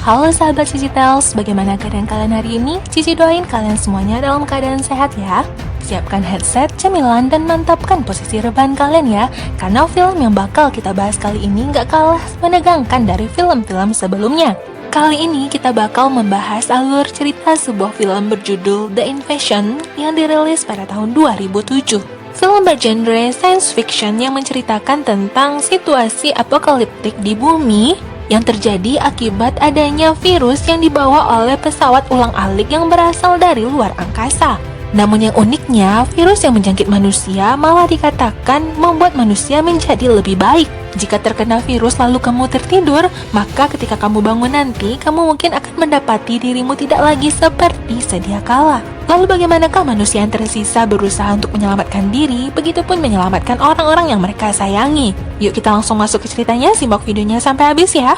Halo sahabat Cici Tales, bagaimana keadaan kalian hari ini? Cici doain kalian semuanya dalam keadaan sehat ya. Siapkan headset, cemilan, dan mantapkan posisi rebahan kalian ya. Karena film yang bakal kita bahas kali ini gak kalah menegangkan dari film-film sebelumnya. Kali ini kita bakal membahas alur cerita sebuah film berjudul The Invasion yang dirilis pada tahun 2007. Film bergenre science fiction yang menceritakan tentang situasi apokaliptik di bumi yang terjadi akibat adanya virus yang dibawa oleh pesawat ulang-alik yang berasal dari luar angkasa. Namun yang uniknya, virus yang menjangkit manusia malah dikatakan membuat manusia menjadi lebih baik. Jika terkena virus lalu kamu tertidur, maka ketika kamu bangun nanti, kamu mungkin akan mendapati dirimu tidak lagi seperti sedia kala. Lalu bagaimanakah manusia yang tersisa berusaha untuk menyelamatkan diri, begitupun menyelamatkan orang-orang yang mereka sayangi? Yuk kita langsung masuk ke ceritanya, simak videonya sampai habis ya.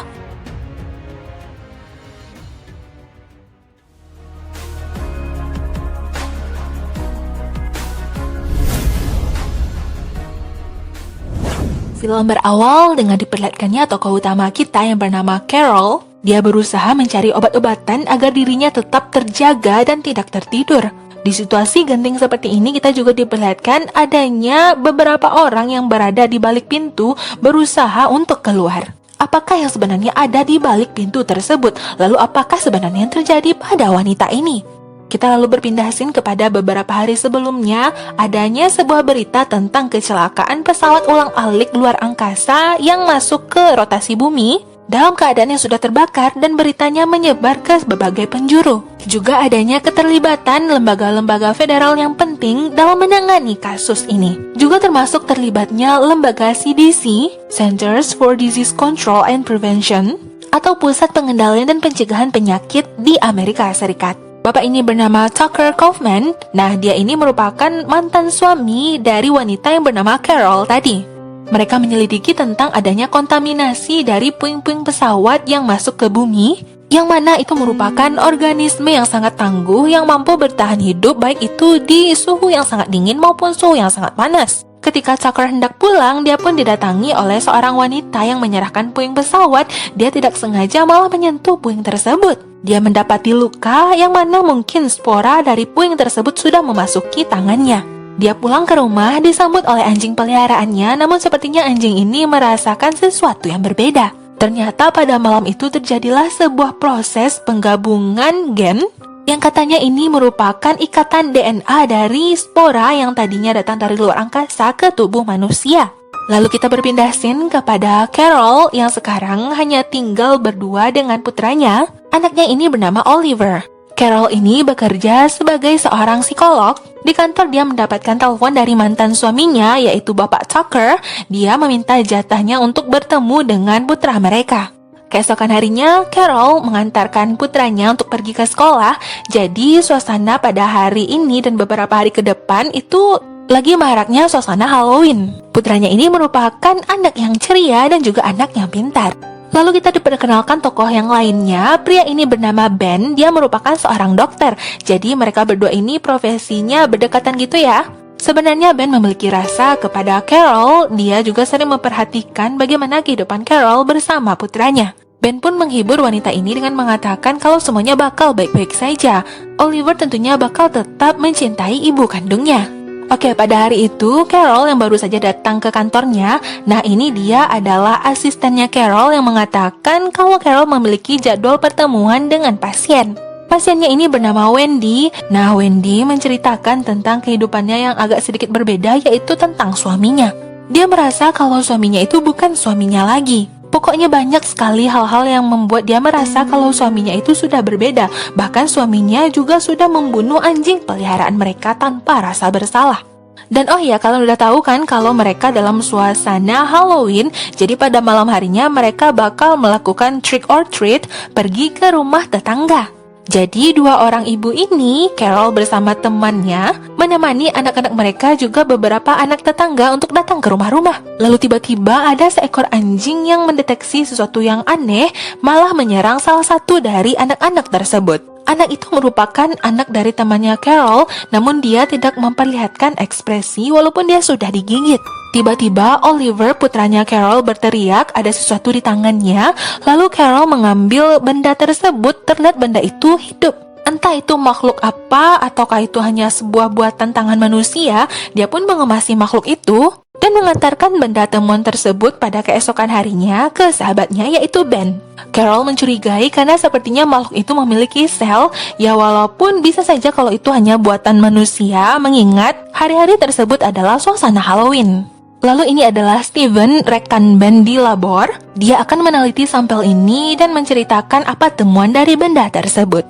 Film berawal dengan diperlihatkannya tokoh utama kita yang bernama Carol. Dia berusaha mencari obat-obatan agar dirinya tetap terjaga dan tidak tertidur. Di situasi genting seperti ini kita juga diperlihatkan adanya beberapa orang yang berada di balik pintu berusaha untuk keluar. Apakah yang sebenarnya ada di balik pintu tersebut? Lalu apakah sebenarnya yang terjadi pada wanita ini? Kita lalu berpindah scene kepada beberapa hari sebelumnya, adanya sebuah berita tentang kecelakaan pesawat ulang-alik luar angkasa yang masuk ke rotasi bumi dalam keadaan yang sudah terbakar dan beritanya menyebar ke berbagai penjuru. Juga adanya keterlibatan lembaga-lembaga federal yang penting dalam menangani kasus ini. Juga termasuk terlibatnya lembaga CDC, Centers for Disease Control and Prevention, atau Pusat Pengendalian dan Pencegahan Penyakit di Amerika Serikat. Bapak ini bernama Tucker Kaufman. Nah, dia ini merupakan mantan suami dari wanita yang bernama Carol tadi. Mereka menyelidiki tentang adanya kontaminasi dari puing-puing pesawat yang masuk ke bumi, yang mana itu merupakan organisme yang sangat tangguh yang mampu bertahan hidup baik itu di suhu yang sangat dingin maupun suhu yang sangat panas. Ketika Tucker hendak pulang, dia pun didatangi oleh seorang wanita yang menyerahkan puing pesawat. Dia tidak sengaja malah menyentuh puing tersebut. Dia mendapati luka yang mana mungkin spora dari puing tersebut sudah memasuki tangannya. Dia pulang ke rumah disambut oleh anjing peliharaannya, namun sepertinya anjing ini merasakan sesuatu yang berbeda. Ternyata pada malam itu terjadilah sebuah proses penggabungan gen yang katanya ini merupakan ikatan DNA dari spora yang tadinya datang dari luar angkasa ke tubuh manusia. Lalu kita berpindah scene kepada Carol yang sekarang hanya tinggal berdua dengan putranya. Anaknya ini bernama Oliver. Carol ini bekerja sebagai seorang psikolog. Di kantor dia mendapatkan telepon dari mantan suaminya yaitu Bapak Tucker. Dia meminta jatahnya untuk bertemu dengan putra mereka. Keesokan harinya, Carol mengantarkan putranya untuk pergi ke sekolah. Jadi suasana pada hari ini dan beberapa hari ke depan itu lagi maraknya suasana Halloween. Putranya ini merupakan anak yang ceria dan juga anak yang pintar. Lalu kita diperkenalkan tokoh yang lainnya. Pria ini bernama Ben. Dia merupakan seorang dokter. Jadi mereka berdua ini profesinya berdekatan gitu ya. Sebenarnya Ben memiliki rasa kepada Carol. Dia juga sering memperhatikan bagaimana kehidupan Carol bersama putranya. Ben pun menghibur wanita ini dengan mengatakan kalau semuanya bakal baik-baik saja. Oliver tentunya bakal tetap mencintai ibu kandungnya. Oke, pada hari itu, Carol yang baru saja datang ke kantornya. Nah, ini dia adalah asistennya Carol yang mengatakan kalau Carol memiliki jadwal pertemuan dengan pasien. Pasiennya ini bernama Wendy. Nah, Wendy menceritakan tentang kehidupannya yang agak sedikit berbeda, yaitu tentang suaminya. Dia merasa kalau suaminya itu bukan suaminya lagi. Pokoknya banyak sekali hal-hal yang membuat dia merasa kalau suaminya itu sudah berbeda. Bahkan suaminya juga sudah membunuh anjing peliharaan mereka tanpa rasa bersalah. Dan oh ya, kalian udah tahu kan kalau mereka dalam suasana Halloween. Jadi pada malam harinya mereka bakal melakukan trick or treat, pergi ke rumah tetangga. Jadi dua orang ibu ini, Carol bersama temannya, menemani anak-anak mereka juga beberapa anak tetangga untuk datang ke rumah-rumah. Lalu tiba-tiba ada seekor anjing yang mendeteksi sesuatu yang aneh, malah menyerang salah satu dari anak-anak tersebut. Anak itu merupakan anak dari temannya Carol, namun dia tidak memperlihatkan ekspresi walaupun dia sudah digigit. Tiba-tiba Oliver, putranya Carol, berteriak ada sesuatu di tangannya, lalu Carol mengambil benda tersebut, terlihat benda itu hidup. Entah itu makhluk apa ataukah itu hanya sebuah buatan tangan manusia, dia pun mengemasi makhluk itu dan mengantarkan benda temuan tersebut pada keesokan harinya ke sahabatnya yaitu Ben. Carol mencurigai karena sepertinya makhluk itu memiliki sel, ya walaupun bisa saja kalau itu hanya buatan manusia, mengingat hari-hari tersebut adalah suasana Halloween. Lalu ini adalah Steven, rekan Ben di labor. Dia akan meneliti sampel ini dan menceritakan apa temuan dari benda tersebut.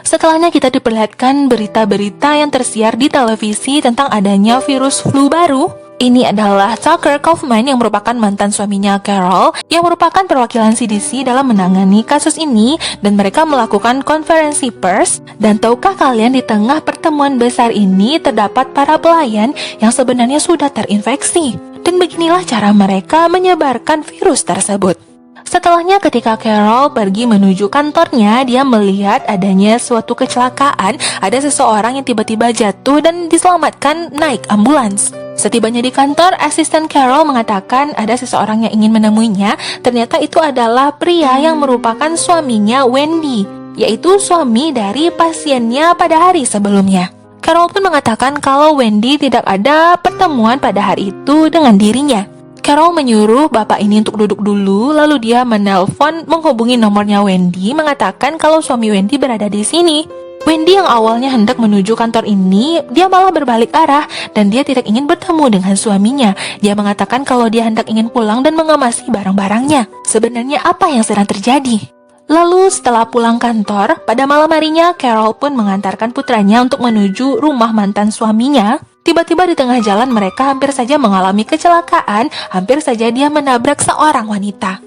Setelahnya kita diperlihatkan berita-berita yang tersiar di televisi tentang adanya virus flu baru. Ini adalah Tucker Kaufman yang merupakan mantan suaminya Carol, yang merupakan perwakilan CDC dalam menangani kasus ini, dan mereka melakukan konferensi pers. Dan tahukah kalian di tengah pertemuan besar ini terdapat para pelayan yang sebenarnya sudah terinfeksi. Dan beginilah cara mereka menyebarkan virus tersebut. Setelahnya ketika Carol pergi menuju kantornya, dia melihat adanya suatu kecelakaan. Ada seseorang yang tiba-tiba jatuh dan diselamatkan naik ambulans. Setibanya di kantor, asisten Carol mengatakan ada seseorang yang ingin menemuinya. Ternyata itu adalah pria yang merupakan suaminya Wendy, yaitu suami dari pasiennya pada hari sebelumnya. Carol pun mengatakan kalau Wendy tidak ada pertemuan pada hari itu dengan dirinya. Carol menyuruh bapak ini untuk duduk dulu, lalu dia menelpon menghubungi nomornya Wendy, mengatakan kalau suami Wendy berada di sini. Wendy yang awalnya hendak menuju kantor ini, dia malah berbalik arah dan dia tidak ingin bertemu dengan suaminya. Dia mengatakan kalau dia hendak ingin pulang dan mengemasi barang-barangnya. Sebenarnya apa yang sedang terjadi? Lalu setelah pulang kantor, pada malam harinya Carol pun mengantarkan putranya untuk menuju rumah mantan suaminya. Tiba-tiba di tengah jalan mereka hampir saja mengalami kecelakaan, hampir saja dia menabrak seorang wanita.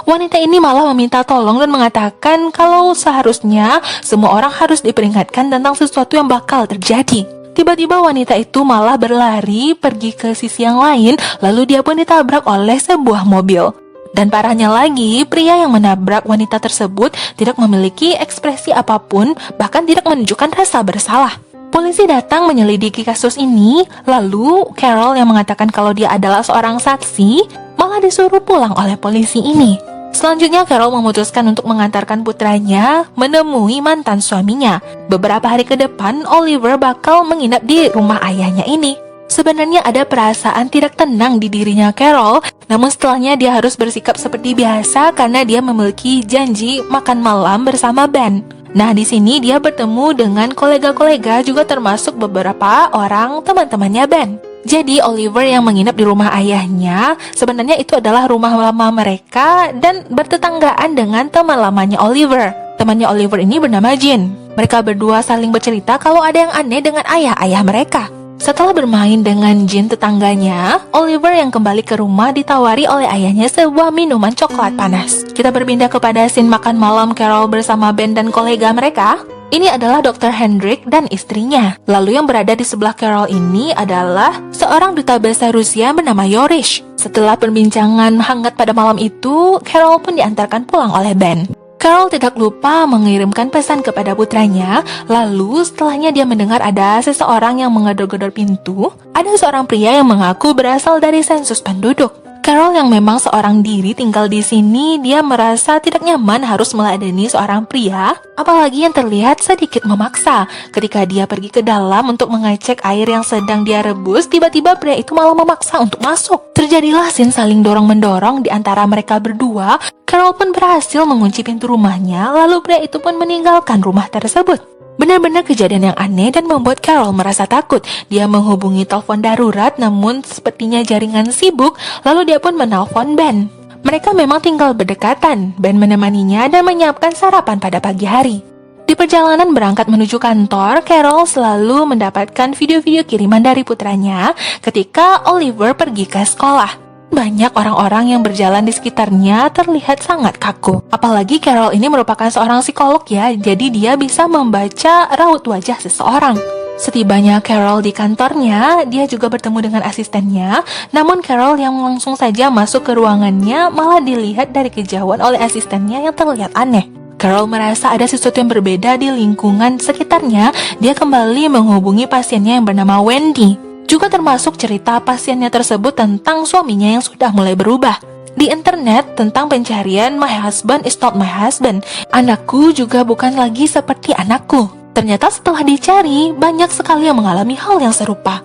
Wanita ini malah meminta tolong dan mengatakan kalau seharusnya semua orang harus diperingatkan tentang sesuatu yang bakal terjadi. Tiba-tiba wanita itu malah berlari pergi ke sisi yang lain, lalu dia pun ditabrak oleh sebuah mobil. Dan parahnya lagi, pria yang menabrak wanita tersebut tidak memiliki ekspresi apapun, bahkan tidak menunjukkan rasa bersalah. Polisi datang menyelidiki kasus ini, lalu Carol yang mengatakan kalau dia adalah seorang saksi, malah disuruh pulang oleh polisi ini. Selanjutnya Carol memutuskan untuk mengantarkan putranya menemui mantan suaminya. Beberapa hari ke depan, Oliver bakal menginap di rumah ayahnya ini. Sebenarnya ada perasaan tidak tenang di dirinya Carol, namun setelahnya dia harus bersikap seperti biasa karena dia memiliki janji makan malam bersama Ben. Nah, di sini dia bertemu dengan kolega-kolega juga termasuk beberapa orang teman-temannya Ben. Jadi Oliver yang menginap di rumah ayahnya, sebenarnya itu adalah rumah lama mereka dan bertetanggaan dengan teman lamanya Oliver. Temannya Oliver ini bernama Jean. Mereka berdua saling bercerita kalau ada yang aneh dengan ayah-ayah mereka. Setelah bermain dengan Jean tetangganya, Oliver yang kembali ke rumah ditawari oleh ayahnya sebuah minuman coklat panas. Kita berpindah kepada scene makan malam Carol bersama Ben dan kolega mereka. Ini adalah Dr. Hendrik dan istrinya. Lalu yang berada di sebelah Carol ini adalah seorang duta besar Rusia bernama Yorish. Setelah perbincangan hangat pada malam itu, Carol pun diantarkan pulang oleh Ben. Carol tidak lupa mengirimkan pesan kepada putranya. Lalu setelahnya dia mendengar ada seseorang yang menggedor-gedor pintu. Ada seorang pria yang mengaku berasal dari sensus penduduk. Carol yang memang seorang diri tinggal di sini, dia merasa tidak nyaman harus meladeni seorang pria, apalagi yang terlihat sedikit memaksa. Ketika dia pergi ke dalam untuk mengecek air yang sedang dia rebus, tiba-tiba pria itu malah memaksa untuk masuk. Terjadilah scene saling dorong-mendorong di antara mereka berdua. Carol pun berhasil mengunci pintu rumahnya, lalu pria itu pun meninggalkan rumah tersebut. Benar-benar kejadian yang aneh dan membuat Carol merasa takut. Dia menghubungi telepon darurat, namun sepertinya jaringan sibuk, lalu dia pun menelpon Ben. Mereka memang tinggal berdekatan. Ben menemaninya dan menyiapkan sarapan pada pagi hari. Di perjalanan berangkat menuju kantor, Carol selalu mendapatkan video-video kiriman dari putranya ketika Oliver pergi ke sekolah. Banyak orang-orang yang berjalan di sekitarnya terlihat sangat kaku. Apalagi Carol ini merupakan seorang psikolog ya, jadi dia bisa membaca raut wajah seseorang. Setibanya Carol di kantornya, dia juga bertemu dengan asistennya. Namun Carol yang langsung saja masuk ke ruangannya malah dilihat dari kejauhan oleh asistennya yang terlihat aneh. Carol merasa ada sesuatu yang berbeda di lingkungan sekitarnya. Dia kembali menghubungi pasiennya yang bernama Wendy. Juga termasuk cerita pasiennya tersebut tentang suaminya yang sudah mulai berubah. Di internet tentang pencarian "My husband is not my husband", anakku juga bukan lagi seperti anakku. Ternyata setelah dicari, banyak sekali yang mengalami hal yang serupa.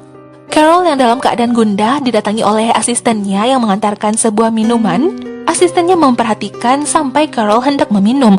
Carol yang dalam keadaan gundah didatangi oleh asistennya yang mengantarkan sebuah minuman. Asistennya memperhatikan sampai Carol hendak meminum.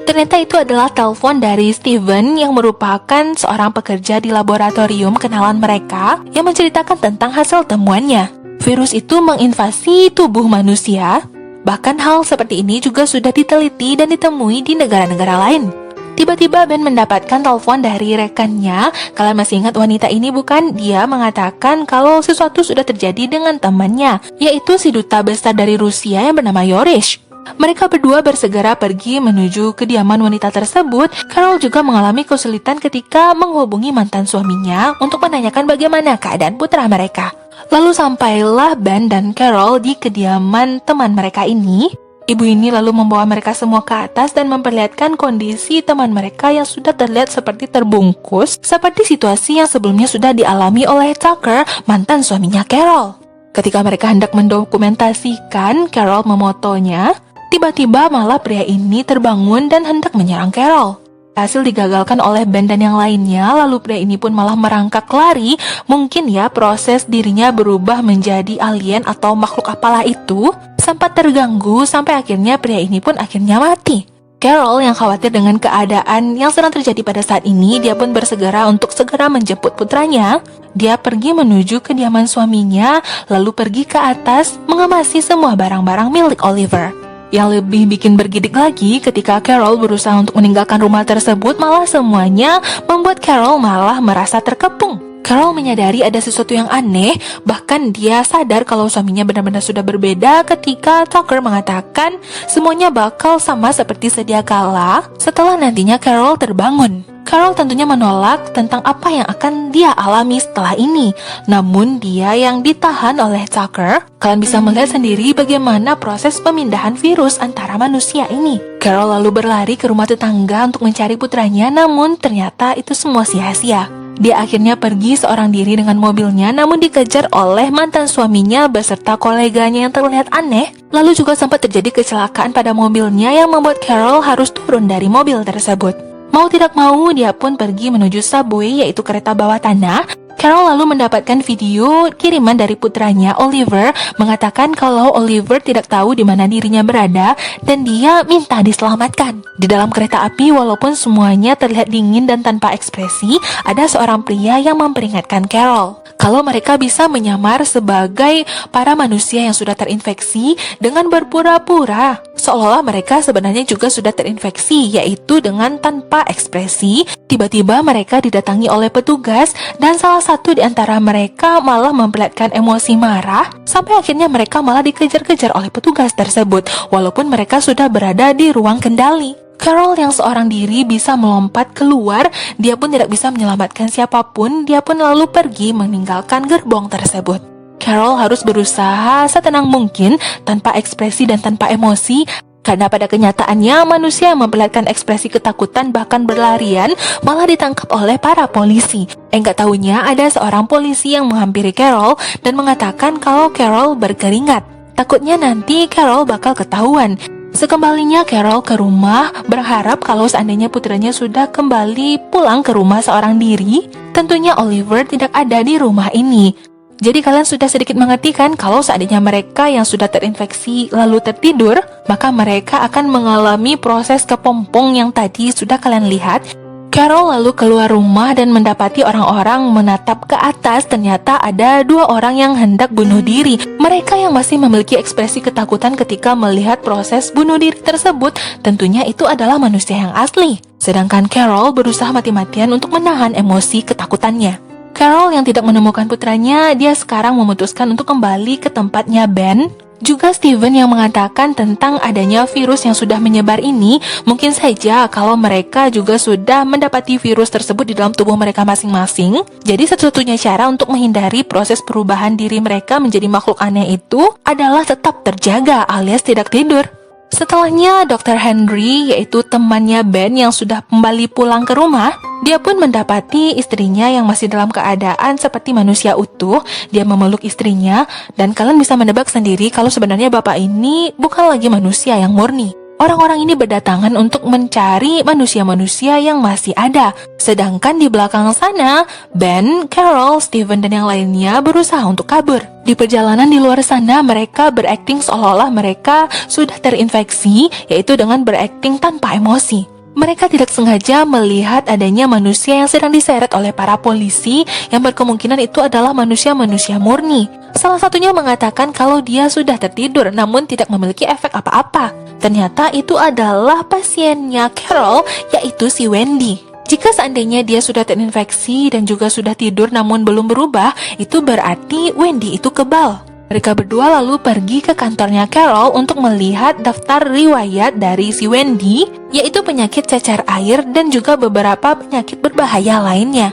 Ternyata itu adalah telepon dari Steven yang merupakan seorang pekerja di laboratorium kenalan mereka yang menceritakan tentang hasil temuannya. Virus itu menginvasi tubuh manusia. Bahkan hal seperti ini juga sudah diteliti dan ditemui di negara-negara lain. Tiba-tiba Ben mendapatkan telepon dari rekannya. Kalian masih ingat wanita ini bukan? Dia mengatakan kalau sesuatu sudah terjadi dengan temannya, yaitu si duta besar dari Rusia yang bernama Yorish. Mereka berdua bersegera pergi menuju kediaman wanita tersebut. Carol juga mengalami kesulitan ketika menghubungi mantan suaminya untuk menanyakan bagaimana keadaan putra mereka. Lalu sampailah Ben dan Carol di kediaman teman mereka ini. Ibu ini lalu membawa mereka semua ke atas dan memperlihatkan kondisi teman mereka yang sudah terlihat seperti terbungkus, seperti situasi yang sebelumnya sudah dialami oleh Tucker, mantan suaminya Carol. Ketika mereka hendak mendokumentasikan Carol memotonya, tiba-tiba malah pria ini terbangun dan hendak menyerang Carol. Hasil digagalkan oleh Ben dan yang lainnya, lalu pria ini pun malah merangkak lari. Mungkin ya proses dirinya berubah menjadi alien atau makhluk apalah itu, sempat terganggu sampai akhirnya pria ini pun akhirnya mati. Carol yang khawatir dengan keadaan yang sedang terjadi pada saat ini, dia pun bersegera untuk segera menjemput putranya. Dia pergi menuju kediaman suaminya, lalu pergi ke atas mengemasi semua barang-barang milik Oliver. Yang lebih bikin bergidik lagi ketika Carol berusaha untuk meninggalkan rumah tersebut, malah semuanya membuat Carol malah merasa terkepung. Carol menyadari ada sesuatu yang aneh, bahkan dia sadar kalau suaminya benar-benar sudah berbeda ketika Tucker mengatakan semuanya bakal sama seperti sedia kala setelah nantinya Carol terbangun. Carol tentunya menolak tentang apa yang akan dia alami setelah ini. Namun dia yang ditahan oleh Tucker. Kalian bisa melihat sendiri bagaimana proses pemindahan virus antara manusia ini. Carol lalu berlari ke rumah tetangga untuk mencari putranya, namun ternyata itu semua sia-sia. Dia akhirnya pergi seorang diri dengan mobilnya, namun dikejar oleh mantan suaminya beserta koleganya yang terlihat aneh. Lalu juga sempat terjadi kecelakaan pada mobilnya yang membuat Carol harus turun dari mobil tersebut. Mau tidak mau, dia pun pergi menuju subway, yaitu kereta bawah tanah. Carol lalu mendapatkan video kiriman dari putranya Oliver, mengatakan kalau Oliver tidak tahu di mana dirinya berada dan dia minta diselamatkan. Di dalam kereta api, walaupun semuanya terlihat dingin dan tanpa ekspresi, ada seorang pria yang memperingatkan Carol kalau mereka bisa menyamar sebagai para manusia yang sudah terinfeksi dengan berpura-pura seolah-olah mereka sebenarnya juga sudah terinfeksi, yaitu dengan tanpa ekspresi. Tiba-tiba mereka didatangi oleh petugas dan salah satu di antara mereka malah memperlihatkan emosi marah sampai akhirnya mereka malah dikejar-kejar oleh petugas tersebut walaupun mereka sudah berada di ruang kendali. Carol yang seorang diri bisa melompat keluar, dia pun tidak bisa menyelamatkan siapapun, dia pun lalu pergi meninggalkan gerbong tersebut. Carol harus berusaha setenang mungkin, tanpa ekspresi dan tanpa emosi, karena pada kenyataannya manusia yang memperlihatkan ekspresi ketakutan bahkan berlarian malah ditangkap oleh para polisi. Enggak tahunya ada seorang polisi yang menghampiri Carol dan mengatakan kalau Carol berkeringat. Takutnya nanti Carol bakal ketahuan. Sekembalinya Carol ke rumah, berharap kalau seandainya putranya sudah kembali pulang ke rumah seorang diri, tentunya Oliver tidak ada di rumah ini. Jadi kalian sudah sedikit mengerti kan kalau seandainya mereka yang sudah terinfeksi lalu tertidur, maka mereka akan mengalami proses kepompong yang tadi sudah kalian lihat. Carol lalu keluar rumah dan mendapati orang-orang menatap ke atas. Ternyata ada dua orang yang hendak bunuh diri. Mereka yang masih memiliki ekspresi ketakutan ketika melihat proses bunuh diri tersebut, tentunya itu adalah manusia yang asli. Sedangkan Carol berusaha mati-matian untuk menahan emosi ketakutannya. Carol yang tidak menemukan putranya, dia sekarang memutuskan untuk kembali ke tempatnya Ben. Juga Steven yang mengatakan tentang adanya virus yang sudah menyebar ini, mungkin saja kalau mereka juga sudah mendapati virus tersebut di dalam tubuh mereka masing-masing. Jadi satu-satunya cara untuk menghindari proses perubahan diri mereka menjadi makhluk aneh itu adalah tetap terjaga alias tidak tidur. Setelahnya, Dr. Henry, yaitu temannya Ben yang sudah kembali pulang ke rumah, dia pun mendapati istrinya yang masih dalam keadaan seperti manusia utuh. Dia memeluk istrinya, dan kalian bisa menebak sendiri kalau sebenarnya bapak ini bukan lagi manusia yang murni. Orang-orang ini berdatangan untuk mencari manusia-manusia yang masih ada. Sedangkan di belakang sana, Ben, Carol, Steven, dan yang lainnya berusaha untuk kabur. Di perjalanan di luar sana, mereka berakting seolah-olah mereka sudah terinfeksi, yaitu dengan berakting tanpa emosi. Mereka tidak sengaja melihat adanya manusia yang sedang diseret oleh para polisi yang berkemungkinan itu adalah manusia-manusia murni. Salah satunya mengatakan kalau dia sudah tertidur namun tidak memiliki efek apa-apa. Ternyata itu adalah pasiennya Carol, yaitu si Wendy. Jika seandainya dia sudah terinfeksi dan juga sudah tidur namun belum berubah, itu berarti Wendy itu kebal. Mereka berdua lalu pergi ke kantornya Carol untuk melihat daftar riwayat dari si Wendy, yaitu penyakit cacar air dan juga beberapa penyakit berbahaya lainnya.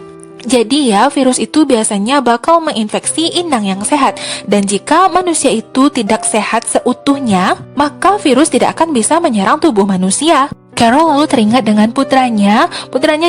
Jadi ya, virus itu biasanya bakal menginfeksi inang yang sehat. Dan jika manusia itu tidak sehat seutuhnya, maka virus tidak akan bisa menyerang tubuh manusia. Carol lalu teringat dengan putranya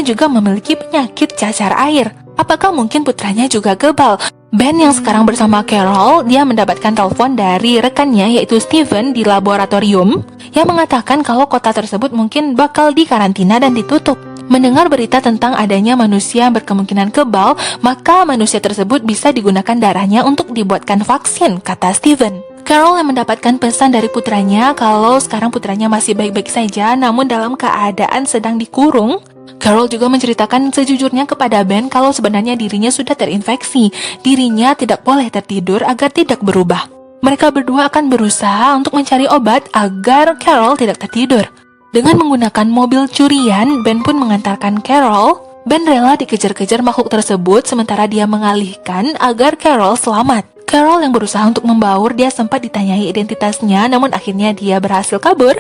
juga memiliki penyakit cacar air. Apakah mungkin putranya juga kebal? Ben yang sekarang bersama Carol, dia mendapatkan telepon dari rekannya yaitu Steven di laboratorium yang mengatakan kalau kota tersebut mungkin bakal dikarantina dan ditutup. Mendengar berita tentang adanya manusia yang berkemungkinan kebal, maka manusia tersebut bisa digunakan darahnya untuk dibuatkan vaksin, kata Steven. Carol yang mendapatkan pesan dari putranya kalau sekarang putranya masih baik-baik saja namun dalam keadaan sedang dikurung. Carol juga menceritakan sejujurnya kepada Ben kalau sebenarnya dirinya sudah terinfeksi. Dirinya tidak boleh tertidur agar tidak berubah. Mereka berdua akan berusaha untuk mencari obat agar Carol tidak tertidur. Dengan menggunakan mobil curian, Ben pun mengantarkan Carol. Ben rela dikejar-kejar makhluk tersebut sementara dia mengalihkan agar Carol selamat. Carol yang berusaha untuk membaur, dia sempat ditanyai identitasnya namun akhirnya dia berhasil kabur.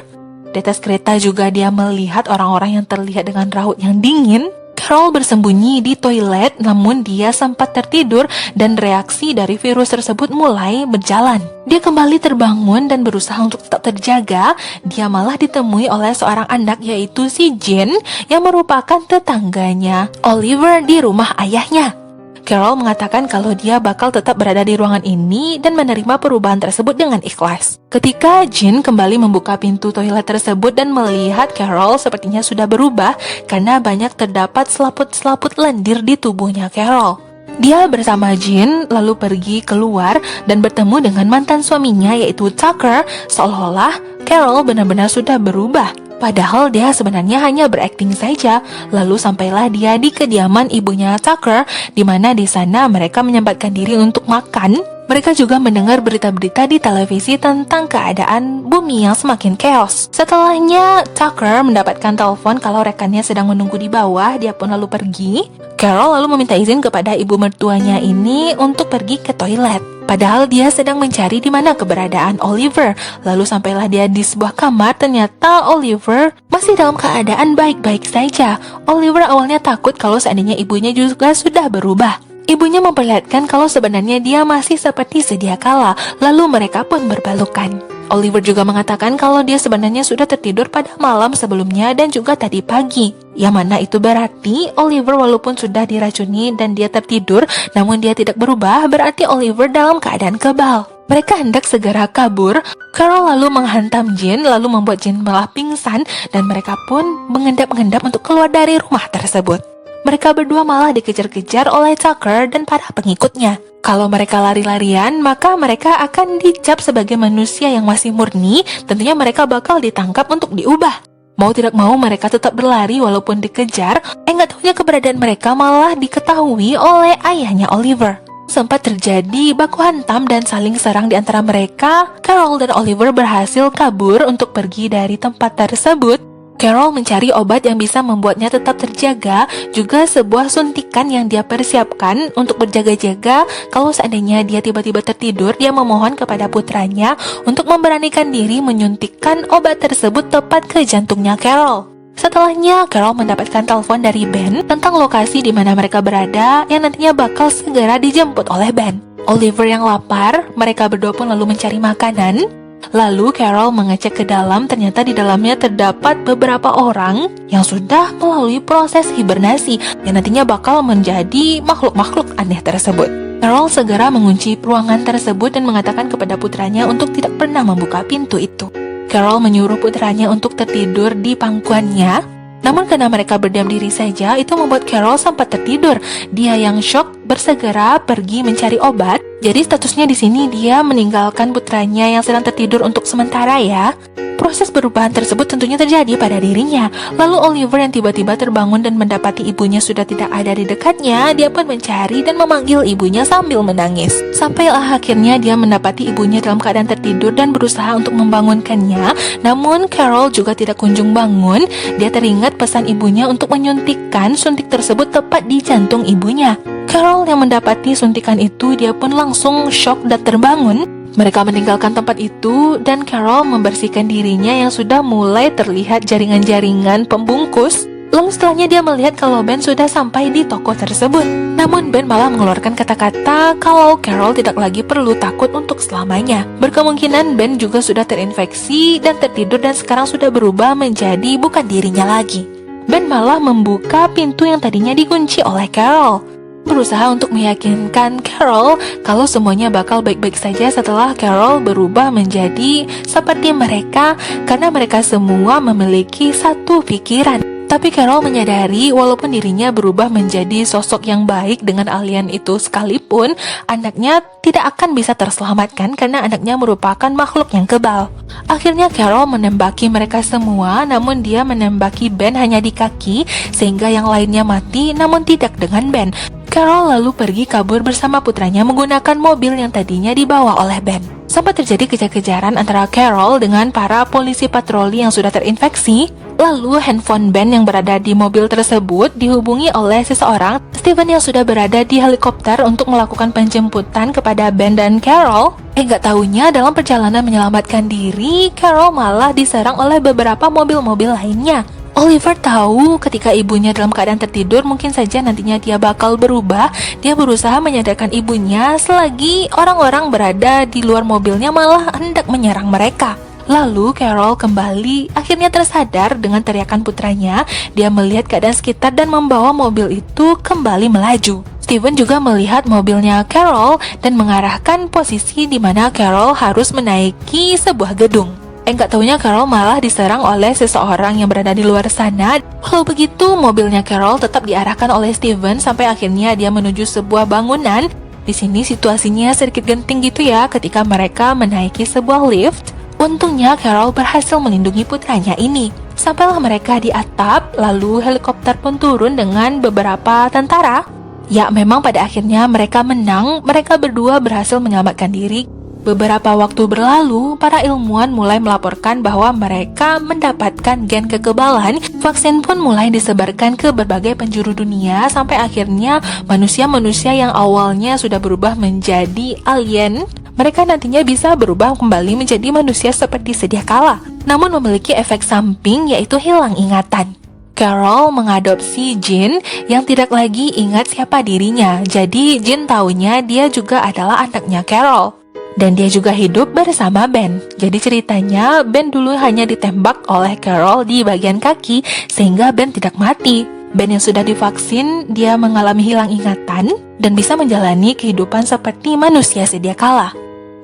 Di atas kereta juga dia melihat orang-orang yang terlihat dengan raut yang dingin. Carol bersembunyi di toilet namun dia sempat tertidur dan reaksi dari virus tersebut mulai berjalan. Dia kembali terbangun dan berusaha untuk tetap terjaga. Dia malah ditemui oleh seorang anak yaitu si Jean yang merupakan tetangganya Oliver di rumah ayahnya. Carol mengatakan kalau dia bakal tetap berada di ruangan ini dan menerima perubahan tersebut dengan ikhlas. Ketika Jean kembali membuka pintu toilet tersebut dan melihat Carol sepertinya sudah berubah karena banyak terdapat selaput-selaput lendir di tubuhnya Carol. Dia bersama Jean lalu pergi keluar dan bertemu dengan mantan suaminya yaitu Tucker, seolah-olah Carol benar-benar sudah berubah. Padahal dia sebenarnya hanya berakting saja. Lalu sampailah dia di kediaman ibunya Tucker, di mana di sana mereka menyempatkan diri untuk makan. Mereka juga mendengar berita-berita di televisi tentang keadaan bumi yang semakin chaos. Setelahnya, Tucker mendapatkan telepon kalau rekannya sedang menunggu di bawah. Dia pun lalu pergi. Carol lalu meminta izin kepada ibu mertuanya ini untuk pergi ke toilet. Padahal dia sedang mencari di mana keberadaan Oliver. Lalu sampailah dia di sebuah kamar, ternyata Oliver masih dalam keadaan baik-baik saja. Oliver awalnya takut kalau seandainya ibunya juga sudah berubah. Ibunya memperlihatkan kalau sebenarnya dia masih seperti sedia kala, lalu mereka pun berpelukan. Oliver juga mengatakan kalau dia sebenarnya sudah tertidur pada malam sebelumnya dan juga tadi pagi. Yang mana itu berarti Oliver walaupun sudah diracuni dan dia tertidur, namun dia tidak berubah, berarti Oliver dalam keadaan kebal. Mereka hendak segera kabur. Carol lalu menghantam Jean, lalu membuat Jean malah pingsan, dan mereka pun mengendap-endap untuk keluar dari rumah tersebut. Mereka berdua malah dikejar-kejar oleh Tucker dan para pengikutnya. Kalau mereka lari-larian, maka mereka akan dicap sebagai manusia yang masih murni. Tentunya mereka bakal ditangkap untuk diubah. Mau tidak mau mereka tetap berlari walaupun dikejar. Nggak tahunya keberadaan mereka malah diketahui oleh ayahnya Oliver. Sempat terjadi baku hantam dan saling serang di antara mereka. Carol dan Oliver berhasil kabur untuk pergi dari tempat tersebut. Carol mencari obat yang bisa membuatnya tetap terjaga, juga sebuah suntikan yang dia persiapkan untuk berjaga-jaga. Kalau seandainya dia tiba-tiba tertidur, dia memohon kepada putranya untuk memberanikan diri menyuntikkan obat tersebut tepat ke jantungnya Carol. Setelahnya, Carol mendapatkan telepon dari Ben tentang lokasi di mana mereka berada yang nantinya bakal segera dijemput oleh Ben. Oliver yang lapar, mereka berdua pun lalu mencari makanan. Lalu Carol mengecek ke dalam, ternyata di dalamnya terdapat beberapa orang yang sudah melalui proses hibernasi yang nantinya bakal menjadi makhluk-makhluk aneh tersebut. Carol segera mengunci ruangan tersebut dan mengatakan kepada putranya untuk tidak pernah membuka pintu itu. Carol menyuruh putranya untuk tertidur di pangkuannya. Namun karena mereka berdiam diri saja, itu membuat Carol sempat tertidur. Dia yang shock bersegera pergi mencari obat. Jadi statusnya di sini dia meninggalkan putranya yang sedang tertidur untuk sementara ya. Proses perubahan tersebut tentunya terjadi pada dirinya. Lalu Oliver yang tiba-tiba terbangun dan mendapati ibunya sudah tidak ada di dekatnya, dia pun mencari dan memanggil ibunya sambil menangis. Sampailah akhirnya dia mendapati ibunya dalam keadaan tertidur dan berusaha untuk membangunkannya. Namun Carol juga tidak kunjung bangun. Dia teringat pesan ibunya untuk menyuntikkan suntik tersebut tepat di jantung ibunya. Carol yang mendapati suntikan itu, dia pun langsung shock dan terbangun. Mereka meninggalkan tempat itu dan Carol membersihkan dirinya yang sudah mulai terlihat jaringan-jaringan pembungkus. Lalu setelahnya dia melihat kalau Ben sudah sampai di toko tersebut. Namun Ben malah mengeluarkan kata-kata kalau Carol tidak lagi perlu takut untuk selamanya. Berkemungkinan Ben juga sudah terinfeksi dan tertidur dan sekarang sudah berubah menjadi bukan dirinya lagi. Ben malah membuka pintu yang tadinya dikunci oleh Carol, berusaha untuk meyakinkan Carol kalau semuanya bakal baik-baik saja setelah Carol berubah menjadi seperti mereka, karena mereka semua memiliki satu pikiran. Tapi Carol menyadari walaupun dirinya berubah menjadi sosok yang baik dengan alien itu sekalipun, anaknya tidak akan bisa terselamatkan karena anaknya merupakan makhluk yang kebal. Akhirnya Carol menembaki mereka semua, namun dia menembaki Ben hanya di kaki sehingga yang lainnya mati, namun tidak dengan Ben. Carol lalu pergi kabur bersama putranya menggunakan mobil yang tadinya dibawa oleh Ben. Sempat terjadi kejar-kejaran antara Carol dengan para polisi patroli yang sudah terinfeksi. Lalu handphone Ben yang berada di mobil tersebut dihubungi oleh seseorang, Steven, yang sudah berada di helikopter untuk melakukan penjemputan kepada Ben dan Carol. Nggak taunya dalam perjalanan menyelamatkan diri, Carol malah diserang oleh beberapa mobil-mobil lainnya. Oliver tahu ketika ibunya dalam keadaan tertidur, mungkin saja nantinya dia bakal berubah. Dia berusaha menyadarkan ibunya selagi orang-orang berada di luar mobilnya malah hendak menyerang mereka. Lalu Carol kembali akhirnya tersadar dengan teriakan putranya. Dia melihat keadaan sekitar dan membawa mobil itu kembali melaju. Steven juga melihat mobilnya Carol dan mengarahkan posisi di mana Carol harus menaiki sebuah gedung. Nggak taunya Carol malah diserang oleh seseorang yang berada di luar sana. Walau begitu, mobilnya Carol tetap diarahkan oleh Steven sampai akhirnya dia menuju sebuah bangunan. Di sini situasinya sedikit genting gitu ya ketika mereka menaiki sebuah lift. Untungnya Carol berhasil melindungi putranya ini. Sampailah mereka di atap, lalu helikopter pun turun dengan beberapa tentara. Ya, memang pada akhirnya mereka menang. Mereka berdua berhasil menyelamatkan diri. Beberapa waktu berlalu, para ilmuwan mulai melaporkan bahwa mereka mendapatkan gen kekebalan. Vaksin pun mulai disebarkan ke berbagai penjuru dunia sampai akhirnya manusia-manusia yang awalnya sudah berubah menjadi alien, mereka nantinya bisa berubah kembali menjadi manusia seperti sedia kala, namun memiliki efek samping yaitu hilang ingatan. Carol mengadopsi Jean yang tidak lagi ingat siapa dirinya. Jadi Jean taunya dia juga adalah anaknya Carol. Dan dia juga hidup bersama Ben. Jadi ceritanya Ben dulu hanya ditembak oleh Carol di bagian kaki sehingga Ben tidak mati. Ben yang sudah divaksin, dia mengalami hilang ingatan dan bisa menjalani kehidupan seperti manusia sedia kala.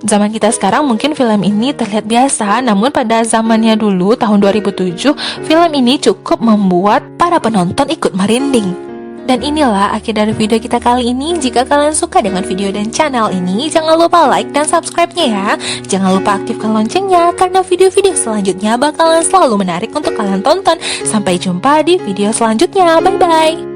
Zaman kita sekarang mungkin film ini terlihat biasa, namun pada zamannya dulu tahun 2007, film ini cukup membuat para penonton ikut merinding. Dan inilah akhir dari video kita kali ini. Jika kalian suka dengan video dan channel ini, jangan lupa like dan subscribe-nya ya. Jangan lupa aktifkan loncengnya karena video-video selanjutnya bakalan selalu menarik untuk kalian tonton. Sampai jumpa di video selanjutnya. Bye-bye.